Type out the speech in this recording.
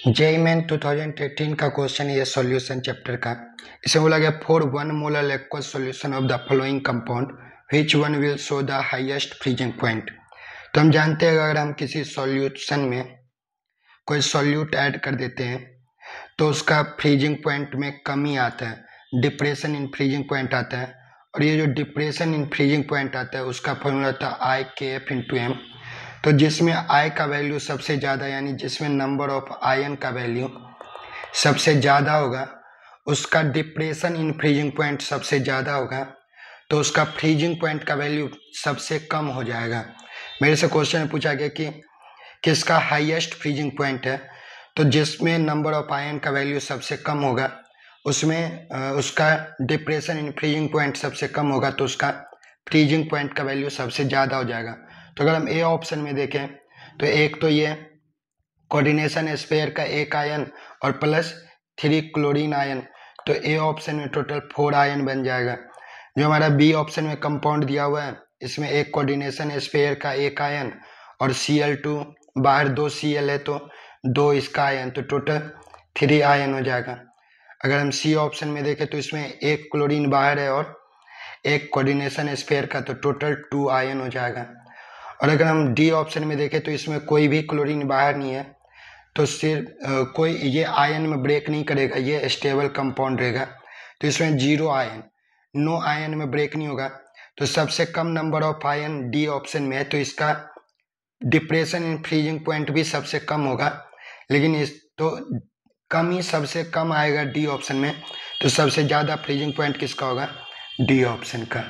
JEE main 2018 का question ये solution chapter का। इसमें बोला गया for 1 molar aqueous solution of the following compound which one will show the highest freezing point. तो हम जानते हैं अगर हम किसी सॉल्यूशन में कोई सॉल्यूट ऐड कर देते हैं तो उसका फ्रीजिंग पॉइंट में कमी आता है, डिप्रेशन इन फ्रीजिंग पॉइंट आता है। और ये जो डिप्रेशन इन फ्रीजिंग पॉइंट आता है उसका फॉर्मूला था IKF/m। तो जिसमें I का वैल्यू सबसे ज़्यादा यानी जिसमें नंबर ऑफ आयन का वैल्यू सबसे ज़्यादा होगा उसका डिप्रेशन इन फ्रीजिंग पॉइंट सबसे ज़्यादा होगा, तो उसका फ्रीजिंग पॉइंट का वैल्यू सबसे कम हो जाएगा। मेरे से क्वेश्चन पूछा गया कि किसका हाईएस्ट फ्रीजिंग पॉइंट है, तो जिसमें नंबर ऑफ आयन का वैल्यू सबसे कम होगा उसमें उसका डिप्रेशन इन फ्रीजिंग पॉइंट सबसे कम होगा, तो उसका फ्रीजिंग पॉइंट का वैल्यू सबसे ज़्यादा हो जाएगा। तो अगर हम ए ऑप्शन में देखें तो एक तो ये कोऑर्डिनेशन स्पेयर का एक आयन और प्लस 3 क्लोरीन आयन, तो ए ऑप्शन में टोटल 4 आयन बन जाएगा। जो हमारा बी ऑप्शन में कंपाउंड दिया हुआ है इसमें एक कोऑर्डिनेशन स्पेयर का एक आयन और Cl2 बाहर 2 Cl है तो 2 इसका आयन, तो टोटल 3 आयन हो जाएगा। अगर हम सी ऑप्शन में देखें तो इसमें एक क्लोरीन बाहर है और एक कोऑर्डिनेशन स्पेयर का, तो टोटल 2 आयन हो जाएगा। और अगर हम डी ऑप्शन में देखें तो इसमें कोई भी क्लोरीन बाहर नहीं है, तो सिर्फ कोई ये आयन में ब्रेक नहीं करेगा, ये स्टेबल कंपाउंड रहेगा, तो इसमें 0 आयन, नो आयन में ब्रेक नहीं होगा। तो सबसे कम number of ion D option में है, तो इसका डिप्रेशन इन फ्रीजिंग पॉइंट भी सबसे कम होगा, लेकिन इस तो कम ही सबसे कम आएगा डी ऑप्शन में, तो सबसे ज़्यादा फ्रीजिंग पॉइंट किसका होगा, डी ऑप्शन का।